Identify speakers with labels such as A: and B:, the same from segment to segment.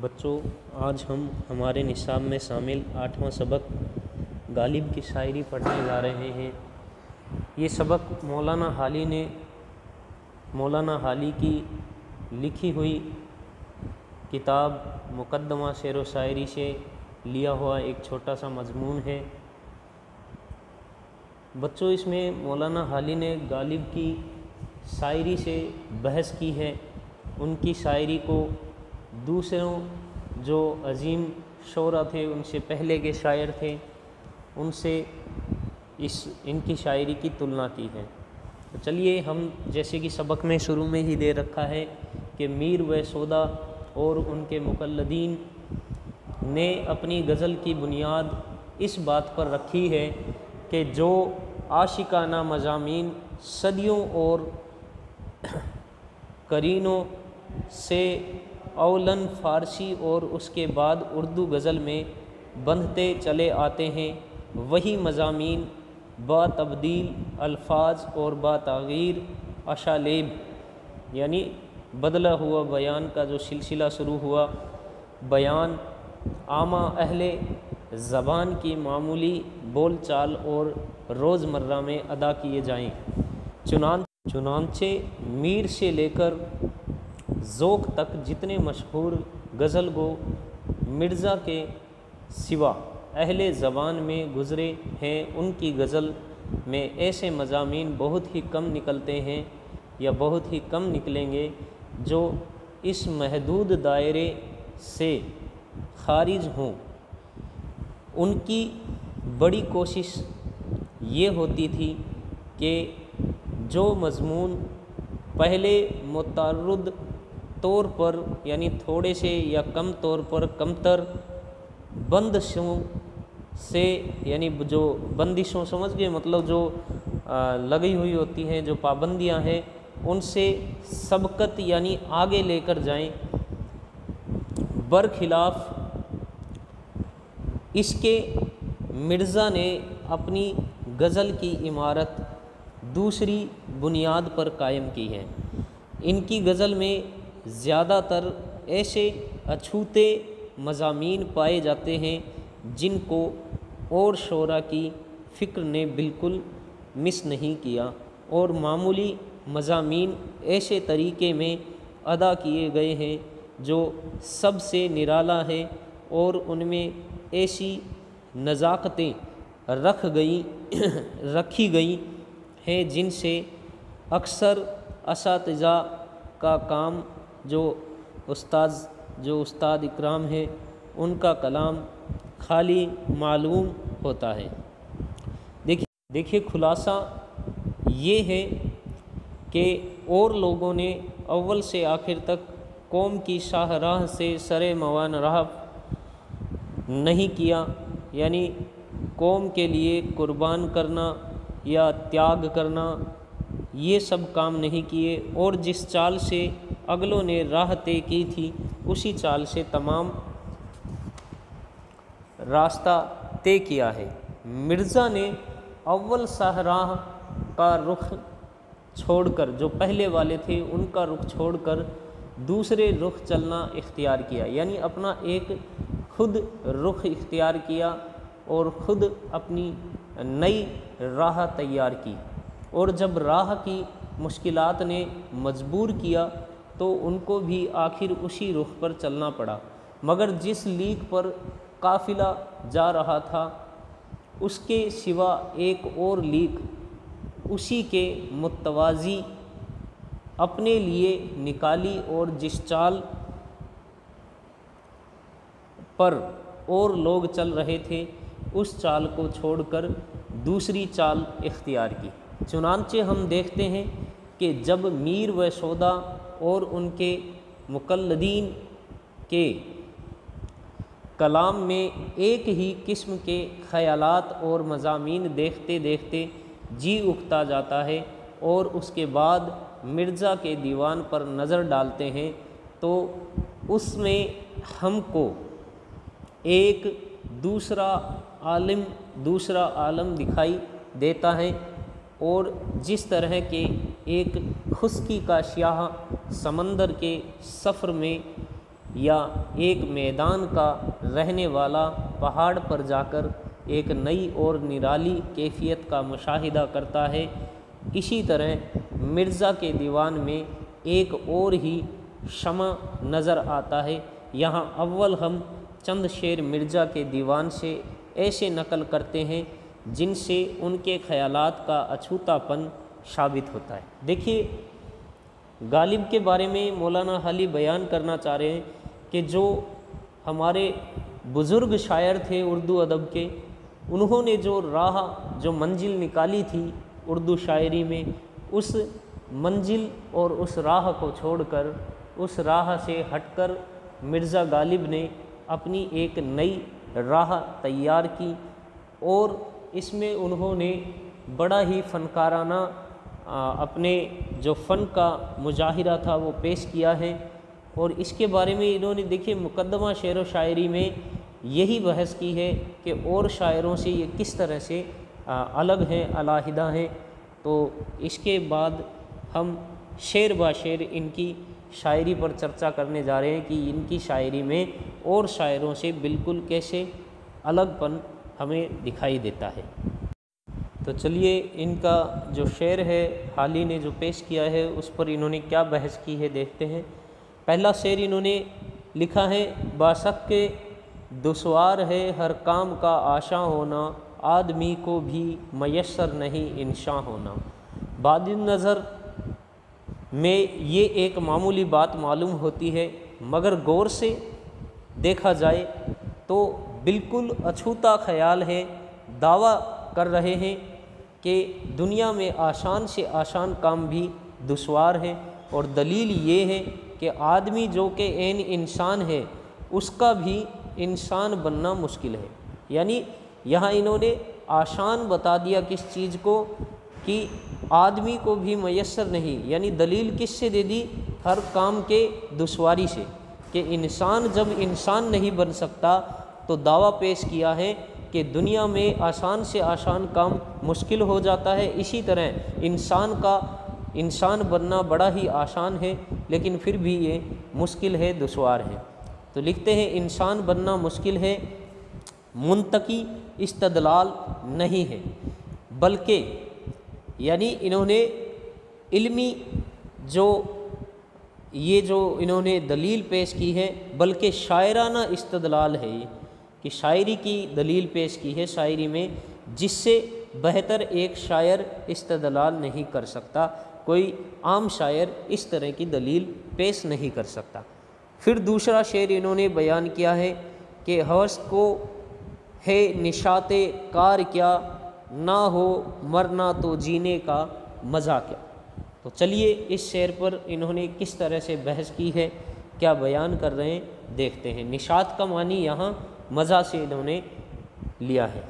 A: بچوں، آج ہم ہمارے نصاب میں شامل 8واں سبق غالب کی شاعری پڑھنے جا رہے ہیں۔ یہ سبق مولانا حالی کی لکھی ہوئی کتاب مقدمہ شعر و شاعری سے لیا ہوا ایک چھوٹا سا مضمون ہے۔ بچوں، اس میں مولانا حالی نے غالب کی شاعری سے بحث کی ہے، ان کی شاعری کو دوسروں جو عظیم شعراء تھے، ان سے پہلے کے شاعر تھے، ان سے ان کی شاعری کی تلنا کی ہے۔ تو چلیے ہم، جیسے کہ سبق میں شروع میں ہی دے رکھا ہے کہ میر و سودا اور ان کے مقلدین نے اپنی غزل کی بنیاد اس بات پر رکھی ہے کہ جو عاشقانہ مضامین صدیوں اور قرینوں سے اولاً فارسی اور اس کے بعد اردو غزل میں بندھتے چلے آتے ہیں، وہی مضامین با تبدیل الفاظ اور با تغییر اشالیب، یعنی بدلا ہوا بیان کا جو سلسلہ شروع ہوا، بیان عامہ اہل زبان کی معمولی بول چال اور روزمرہ میں ادا کیے جائیں۔ چنانچہ میر سے لے کر ذوق تک جتنے مشہور غزل گو مرزا کے سوا اہل زبان میں گزرے ہیں، ان کی غزل میں ایسے مضامین بہت ہی کم نکلتے ہیں یا بہت ہی کم نکلیں گے جو اس محدود دائرے سے خارج ہوں۔ ان کی بڑی کوشش یہ ہوتی تھی کہ جو مضمون پہلے متعارض طور پر یعنی تھوڑے سے یا کم طور پر کمتر بندشوں سے، یعنی جو بندشوں سمجھ گئے، مطلب جو لگی ہوئی ہوتی ہیں، جو پابندیاں ہیں، ان سے سبقت یعنی آگے لے کر جائیں، برخلاف اس کے مرزا نے اپنی غزل کی عمارت دوسری بنیاد پر قائم کی ہے۔ ان کی غزل میں زیادہ تر ایسے اچھوتے مضامین پائے جاتے ہیں جن کو اور شعراء کی فکر نے بالکل مس نہیں کیا، اور معمولی مضامین ایسے طریقے میں ادا کیے گئے ہیں جو سب سے نرالا ہے، اور ان میں ایسی نزاکتیں رکھی گئی ہیں جن سے اکثر اساتذہ کا کام، جو استاد اکرام ہے، ان کا کلام خالی معلوم ہوتا ہے۔ دیکھیے خلاصہ یہ ہے کہ اور لوگوں نے اول سے آخر تک قوم کی شاہراہ سے سر موان رہا نہیں کیا، یعنی قوم کے لیے قربان کرنا یا تیاگ کرنا، یہ سب کام نہیں کیے، اور جس چال سے اگلوں نے راہ طے کی تھی اسی چال سے تمام راستہ طے کیا ہے۔ مرزا نے اول شاہراہ کا رخ چھوڑ کر، جو پہلے والے تھے ان کا رخ چھوڑ کر دوسرے رخ چلنا اختیار کیا، یعنی اپنا ایک خود رخ اختیار کیا اور خود اپنی نئی راہ تیار کی، اور جب راہ کی مشکلات نے مجبور کیا تو ان کو بھی آخر اسی رخ پر چلنا پڑا، مگر جس لیک پر قافلہ جا رہا تھا اس کے سوا ایک اور لیک اسی کے متوازی اپنے لیے نکالی، اور جس چال پر اور لوگ چل رہے تھے اس چال کو چھوڑ کر دوسری چال اختیار کی۔ چنانچہ ہم دیکھتے ہیں کہ جب میر و سودا اور ان کے مقلدین کے کلام میں ایک ہی قسم کے خیالات اور مضامین دیکھتے دیکھتے جی اکتا جاتا ہے، اور اس کے بعد مرزا کے دیوان پر نظر ڈالتے ہیں تو اس میں ہم کو ایک دوسرا عالم دکھائی دیتا ہے، اور جس طرح کے ایک خشکی کا سیاہ سمندر کے سفر میں یا ایک میدان کا رہنے والا پہاڑ پر جا کر ایک نئی اور نرالی کیفیت کا مشاہدہ کرتا ہے، اسی طرح مرزا کے دیوان میں ایک اور ہی شمع نظر آتا ہے۔ یہاں اول ہم چند شعر مرزا کے دیوان سے ایسے نقل کرتے ہیں جن سے ان کے خیالات کا اچھوتا پن ثابت ہوتا ہے۔ دیکھیے، غالب کے بارے میں مولانا حالی بیان کرنا چاہ رہے ہیں کہ جو ہمارے بزرگ شاعر تھے اردو ادب کے، انہوں نے جو راہ، جو منزل نکالی تھی اردو شاعری میں، اس منزل اور اس راہ کو چھوڑ کر، اس راہ سے ہٹ کر مرزا غالب نے اپنی ایک نئی راہ تیار کی، اور اس میں انہوں نے بڑا ہی فنکارانہ اپنے جو فن کا مظاہرہ تھا وہ پیش کیا ہے۔ اور اس کے بارے میں انہوں نے دیکھیے مقدمہ شعر و شاعری میں یہی بحث کی ہے کہ اور شاعروں سے یہ کس طرح سے الگ ہیں، علیحدہ ہیں۔ تو اس کے بعد ہم شعر با شعر ان کی شاعری پر چرچا کرنے جا رہے ہیں کہ ان کی شاعری میں اور شاعروں سے بالکل کیسے الگ پن ہمیں دکھائی دیتا ہے۔ تو چلیے ان کا جو شعر ہے حالی نے جو پیش کیا ہے اس پر انہوں نے کیا بحث کی ہے دیکھتے ہیں۔ پہلا شعر انہوں نے لکھا ہے: باشک کے دشوار ہے ہر کام کا آشاں ہونا، آدمی کو بھی میسر نہیں انشاء ہونا۔ بعد نظر میں یہ ایک معمولی بات معلوم ہوتی ہے، مگر غور سے دیکھا جائے تو بالکل اچھوتا خیال ہے۔ دعویٰ کر رہے ہیں کہ دنیا میں آسان سے آسان کام بھی دشوار ہے، اور دلیل یہ ہے کہ آدمی جو کہ عین انسان ہے اس کا بھی انسان بننا مشکل ہے۔ یعنی یہاں انہوں نے آسان بتا دیا کس چیز کو کہ آدمی کو بھی میسر نہیں، یعنی دلیل کس سے دے دی؟ ہر کام کے دشواری سے، کہ انسان جب انسان نہیں بن سکتا تو دعویٰ پیش کیا ہے کہ دنیا میں آسان سے آسان کام مشکل ہو جاتا ہے، اسی طرح انسان بننا بڑا ہی آسان ہے لیکن پھر بھی یہ مشکل ہے، دشوار ہے۔ تو لکھتے ہیں انسان بننا مشکل ہے، منطقی استدلال نہیں ہے، بلکہ یعنی انہوں نے علمی جو انہوں نے دلیل پیش کی ہے، بلکہ شاعرانہ استدلال ہے یہ، کہ شاعری کی دلیل پیش کی ہے شاعری میں، جس سے بہتر ایک شاعر استدلال نہیں کر سکتا، کوئی عام شاعر اس طرح کی دلیل پیش نہیں کر سکتا۔ پھر دوسرا شعر انہوں نے بیان کیا ہے کہ ہوش کو ہے نشاط کار کیا، نہ ہو مرنا تو جینے کا مزہ کیا۔ تو چلیے اس شعر پر انہوں نے کس طرح سے بحث کی ہے، کیا بیان کر رہے ہیں دیکھتے ہیں۔ نشاط کا معنی یہاں مزہ سے انہوں نے لیا ہے۔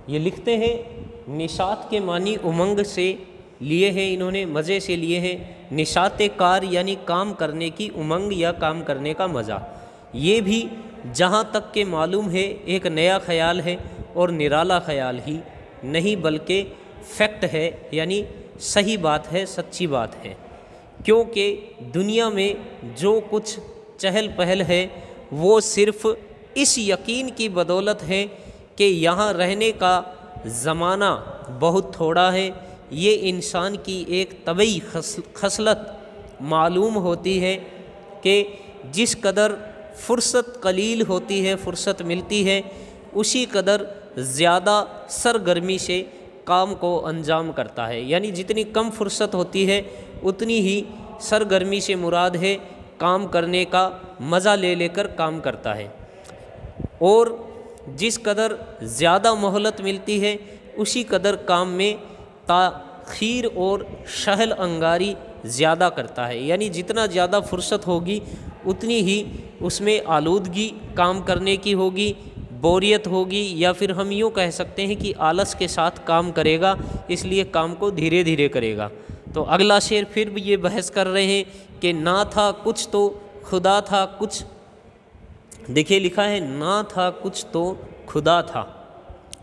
A: یہ لکھتے ہیں نشاط کے معنی امنگ سے لیے ہیں انہوں نے، مزے سے لیے ہیں۔ نشاط کار یعنی کام کرنے کی امنگ یا کام کرنے کا مزہ۔ یہ بھی جہاں تک کہ معلوم ہے ایک نیا خیال ہے، اور نرالا خیال ہی نہیں بلکہ فیکٹ ہے، یعنی صحیح بات ہے، سچی بات ہے، کیونکہ دنیا میں جو کچھ چہل پہل ہے وہ صرف اس یقین کی بدولت ہے کہ یہاں رہنے کا زمانہ بہت تھوڑا ہے۔ یہ انسان کی ایک طبعی خصلت معلوم ہوتی ہے کہ جس قدر فرصت قلیل ہوتی ہے، فرصت ملتی ہے، اسی قدر زیادہ سرگرمی سے کام کو انجام کرتا ہے۔ یعنی جتنی کم فرصت ہوتی ہے اتنی ہی سرگرمی سے مراد ہے کام کرنے کا مزہ لے لے کر کام کرتا ہے، اور جس قدر زیادہ مہلت ملتی ہے اسی قدر کام میں تاخیر اور شہل انگاری زیادہ کرتا ہے۔ یعنی جتنا زیادہ فرصت ہوگی اتنی ہی اس میں آلودگی کام کرنے کی ہوگی، بوریت ہوگی، یا پھر ہم یوں کہہ سکتے ہیں کہ آلس کے ساتھ کام کرے گا، اس لیے کام کو دھیرے دھیرے کرے گا۔ تو اگلا شعر پھر بھی یہ بحث کر رہے ہیں کہ نہ تھا کچھ تو خدا تھا کچھ۔ دیکھیے لکھا ہے نہ تھا کچھ تو خدا تھا،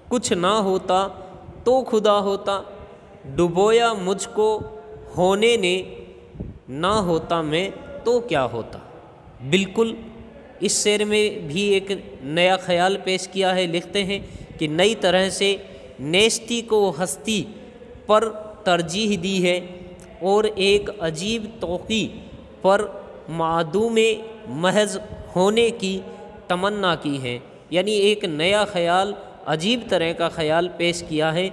A: کچھ نہ ہوتا تو خدا ہوتا، ڈبویا مجھ کو ہونے نے، نہ ہوتا میں تو کیا ہوتا۔ بالکل اس شعر میں بھی ایک نیا خیال پیش کیا ہے، لکھتے ہیں کہ نئی طرح سے نیستی کو ہستی پر ترجیح دی ہے اور ایک عجیب توقی پر معدوم محض ہونے کی تمنا کی ہے، یعنی ایک نیا خیال، عجیب طرح کا خیال پیش کیا ہے۔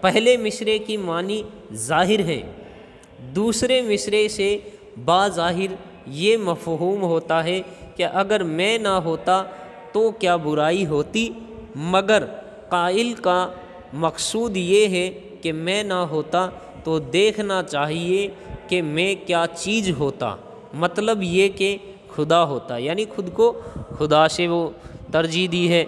A: پہلے مصرعے کی معنی ظاہر ہے، دوسرے مصرعے سے بظاہر یہ مفہوم ہوتا ہے کہ اگر میں نہ ہوتا تو کیا برائی ہوتی، مگر قائل کا مقصود یہ ہے کہ میں نہ ہوتا تو دیکھنا چاہیے کہ میں کیا چیز ہوتا، مطلب یہ کہ خدا ہوتا، یعنی خود کو خدا سے وہ ترجیح دی ہے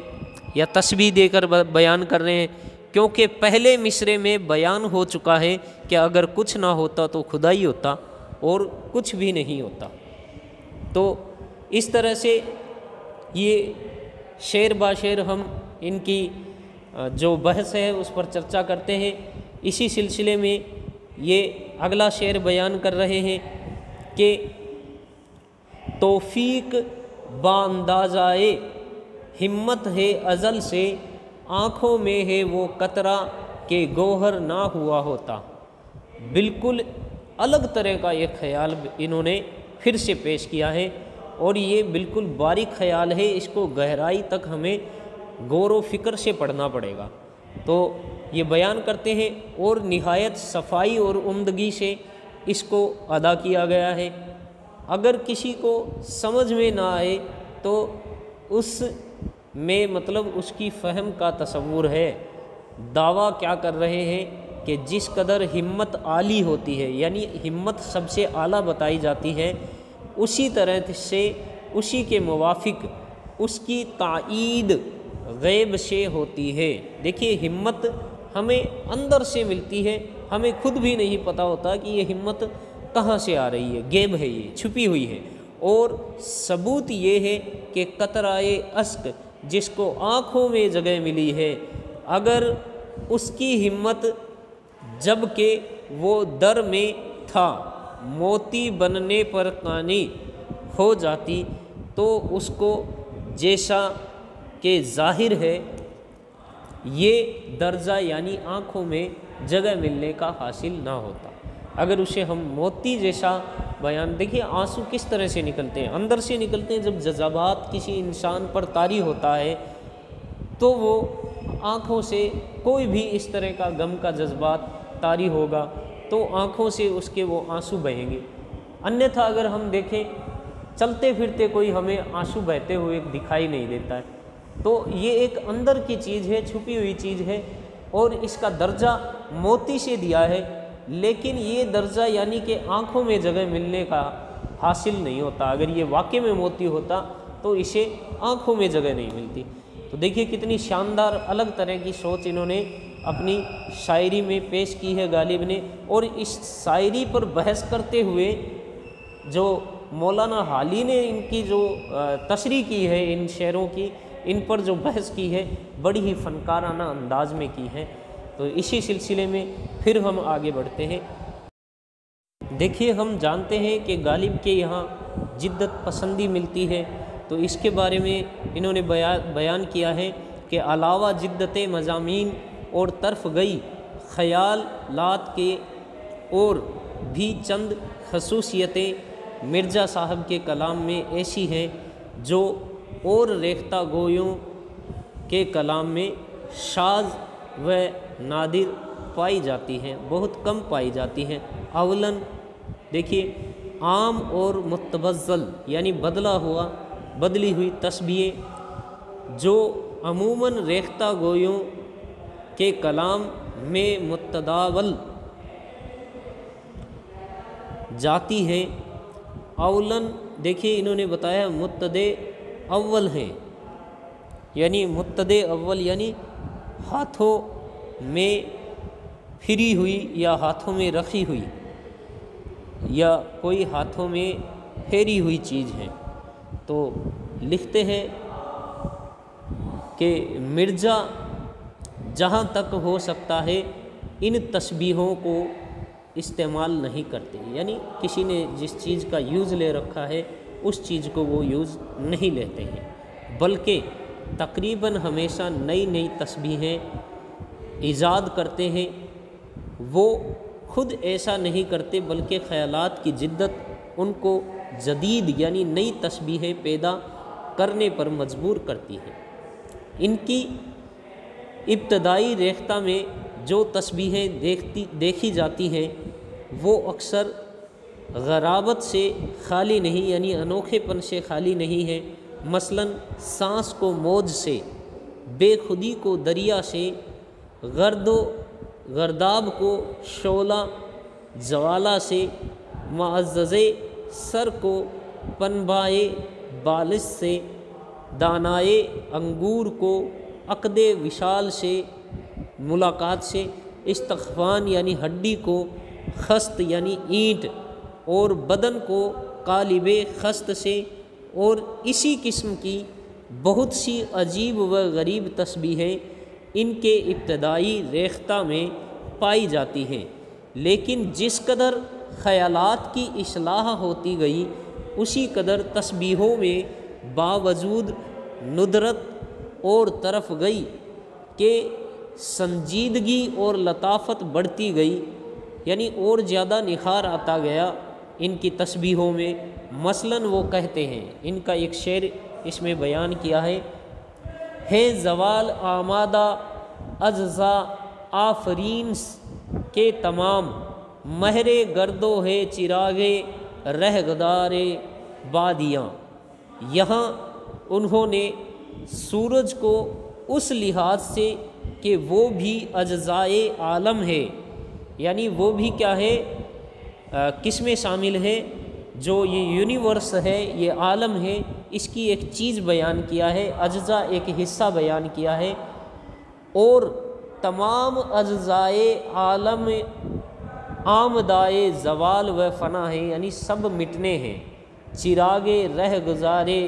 A: یا تشبیہ دے کر بیان کر رہے ہیں، کیونکہ پہلے مصرعے میں بیان ہو چکا ہے کہ اگر کچھ نہ ہوتا تو خدا ہی ہوتا اور کچھ بھی نہیں ہوتا۔ تو اس طرح سے یہ شعر با شعر ہم ان کی جو بحث ہے اس پر چرچا کرتے ہیں۔ اسی سلسلے میں یہ اگلا شعر بیان کر رہے ہیں کہ توفیق باندازائے ہمت ہے ازل سے، آنکھوں میں ہے وہ قطرہ کہ گوہر نہ ہوا ہوتا۔ بالکل الگ طرح کا ایک خیال انہوں نے پھر سے پیش کیا ہے، اور یہ بالکل باریک خیال ہے، اس کو گہرائی تک ہمیں غور و فکر سے پڑھنا پڑے گا۔ تو یہ بیان کرتے ہیں اور نہایت صفائی اور عمدگی سے اس کو ادا کیا گیا ہے۔ اگر کسی کو سمجھ میں نہ آئے تو اس میں مطلب اس کی فہم کا تصور ہے۔ دعویٰ کیا کر رہے ہیں کہ جس قدر ہمت عالی ہوتی ہے، یعنی ہمت سب سے اعلیٰ بتائی جاتی ہے، اسی طرح سے اسی کے موافق اس کی تائید غیب سے ہوتی ہے۔ دیکھیے ہمت ہمیں اندر سے ملتی ہے، ہمیں خود بھی نہیں پتہ ہوتا کہ یہ ہمت کہاں سے آ رہی ہے، غیب ہے، یہ چھپی ہوئی ہے۔ اور ثبوت یہ ہے کہ قطرۂ اشک جس کو آنکھوں میں جگہ ملی ہے، اگر اس کی ہمت جب کہ وہ در میں تھا موتی بننے پر قانی ہو جاتی تو اس کو جیسا کہ ظاہر ہے یہ درجہ یعنی آنکھوں میں جگہ ملنے کا حاصل نہ ہوتا۔ اگر اسے ہم موتی جیسا بیان، دیکھیے آنسو کس طرح سے نکلتے ہیں، اندر سے نکلتے ہیں۔ جب جذبات کسی انسان پر طاری ہوتا ہے تو وہ آنکھوں سے، کوئی بھی اس طرح کا غم کا جذبات طاری ہوگا تو آنکھوں سے اس کے وہ آنسو بہیں گے۔ انیتھا اگر ہم دیکھیں چلتے پھرتے کوئی ہمیں آنسو بہتے ہوئے دکھائی نہیں دیتا ہے، تو یہ ایک اندر کی چیز ہے، چھپی ہوئی چیز ہے، اور اس کا درجہ موتی سے دیا ہے، لیکن یہ درجہ یعنی کہ آنکھوں میں جگہ ملنے کا حاصل نہیں ہوتا۔ اگر یہ واقع میں موتی ہوتا تو اسے آنکھوں میں جگہ نہیں ملتی۔ تو دیکھیے کتنی شاندار الگ طرح کی سوچ انہوں نے اپنی شاعری میں پیش کی ہے غالب نے، اور اس شاعری پر بحث کرتے ہوئے جو مولانا حالی نے ان کی جو تشریح کی ہے ان شعروں کی، ان پر جو بحث کی ہے بڑی ہی فنکارانہ انداز میں کی ہے۔ تو اسی سلسلے میں پھر ہم آگے بڑھتے ہیں۔ دیکھیے ہم جانتے ہیں کہ غالب کے یہاں جدت پسندی ملتی ہے، تو اس کے بارے میں انہوں نے بیان کیا ہے کہ علاوہ جدت مضامین اور طرف گئی خیالات کے اور بھی چند خصوصیتیں مرزا صاحب کے کلام میں ایسی ہیں جو اور ریختہ گویوں کے کلام میں شاذ و نادر پائی جاتی ہیں، بہت کم پائی جاتی ہیں۔ اولاً دیکھیے عام اور متبذل یعنی بدلی ہوئی تشبیہیں جو عموماً ریختہ گویوں کے کلام میں متداول جاتی ہیں۔ اولاً دیکھیے انہوں نے بتایا مبتدئ اول ہیں، یعنی مبتدئ اول یعنی ہاتھوں میں پھری ہوئی یا ہاتھوں میں رکھی ہوئی یا کوئی ہاتھوں میں پھیری ہوئی چیز ہے۔ تو لکھتے ہیں کہ مرزا، جہاں تک ہو سکتا ہے ان تشبیہوں کو استعمال نہیں کرتے، یعنی کسی نے جس چیز کا یوز لے رکھا ہے اس چیز کو وہ یوز نہیں لیتے ہیں، بلکہ تقریباً ہمیشہ نئی نئی تسبیحیں ایجاد کرتے ہیں۔ وہ خود ایسا نہیں کرتے بلکہ خیالات کی جدت ان کو جدید یعنی نئی تسبیحیں پیدا کرنے پر مجبور کرتی ہے۔ ان کی ابتدائی ریختہ میں جو تسبیحیں دیکھی جاتی ہیں وہ اکثر غرابت سے خالی نہیں، یعنی انوکھے پن سے خالی نہیں ہے۔ مثلاً سانس کو موج سے، بے خودی کو دریا سے، گرد و گرداب کو شعلہ جوالہ سے، معززِ سر کو پنبہائے بالش سے، دانائے انگور کو عقد وصال سے ملاقات سے، استخوان یعنی ہڈی کو خست یعنی اینٹ اور بدن کو قالب خست سے، اور اسی قسم کی بہت سی عجیب و غریب تسبیحیں ان کے ابتدائی ریختہ میں پائی جاتی ہیں۔ لیکن جس قدر خیالات کی اصلاح ہوتی گئی اسی قدر تسبیحوں میں باوجود ندرت اور طرف گئی کہ سنجیدگی اور لطافت بڑھتی گئی، یعنی اور زیادہ نکھار آتا گیا ان کی تسبیحوں میں۔ مثلاً وہ کہتے ہیں، ان کا ایک شعر اس میں بیان کیا ہے زوال آمادہ اجزا آفرین کے تمام، مہر گردو ہے چراغے رہگدار بادیاں۔ یہاں انہوں نے سورج کو اس لحاظ سے کہ وہ بھی اجزائے عالم ہے، یعنی وہ بھی کیا ہے، کس میں شامل ہے، جو یہ یونیورس ہے، یہ عالم ہے، اس کی ایک چیز بیان کیا ہے، اجزا ایک حصہ بیان کیا ہے، اور تمام اجزائے عالم آمدائے زوال و فنا ہے، یعنی سب مٹنے ہیں۔ چراغ رہ گزارے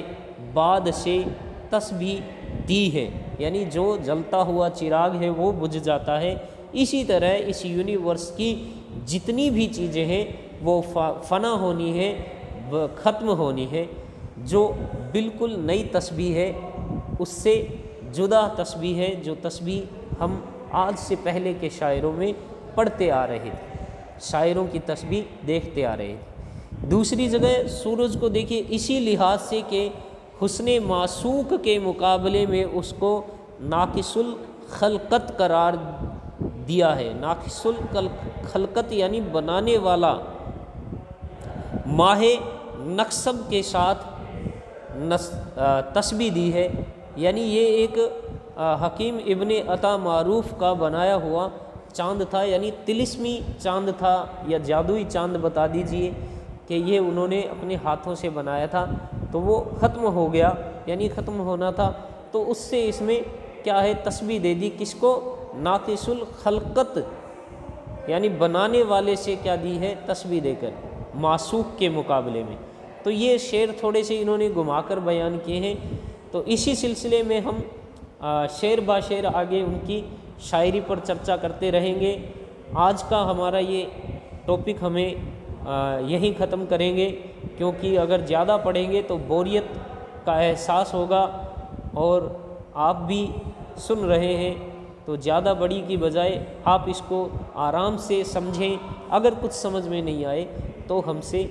A: بعد سے تسبیح دی ہے، یعنی جو جلتا ہوا چراغ ہے وہ بجھ جاتا ہے۔ اسی طرح اس یونیورس کی جتنی بھی چیزیں ہیں وہ فنا ہونی ہے، ختم ہونی ہے۔ جو بالکل نئی تسبیح ہے، اس سے جدا تسبیح ہے، جو تسبیح ہم آج سے پہلے کے شاعروں میں پڑھتے آ رہے تھے، شاعروں کی تسبیح دیکھتے آ رہے تھے۔ دوسری جگہ سورج کو دیکھیے اسی لحاظ سے کہ حسن معشوق کے مقابلے میں اس کو ناقص الخلقت قرار دیا ہے۔ ناقص الخلقت یعنی بنانے والا، ماہ نقصب کے ساتھ تسبیح دی ہے، یعنی یہ ایک حکیم ابن عطا معروف کا بنایا ہوا چاند تھا، یعنی طلسمی چاند تھا یا جادوئی چاند بتا دیجئے، کہ یہ انہوں نے اپنے ہاتھوں سے بنایا تھا، تو وہ ختم ہو گیا، یعنی ختم ہونا تھا، تو اس سے اس میں کیا ہے تسبیح دے دی، کس کو؟ ناقص الخلقت یعنی بنانے والے سے کیا دی ہے تسبیح دے کر، معشوق کے مقابلے میں۔ تو یہ شعر تھوڑے سے انہوں نے گھما کر بیان کیے ہیں، تو اسی سلسلے میں ہم شعر با شعر آگے ان کی شاعری پر چرچا کرتے رہیں گے۔ آج کا ہمارا یہ ٹاپک ہمیں یہیں ختم کریں گے، کیونکہ اگر زیادہ پڑھیں گے تو بوریت کا احساس ہوگا، اور آپ بھی سن رہے ہیں تو زیادہ بڑی کی بجائے آپ اس کو آرام سے سمجھیں۔ اگر کچھ سمجھ میں نہیں آئے تو ہم سے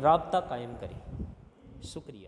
A: رابطہ قائم کریں۔ شکریہ۔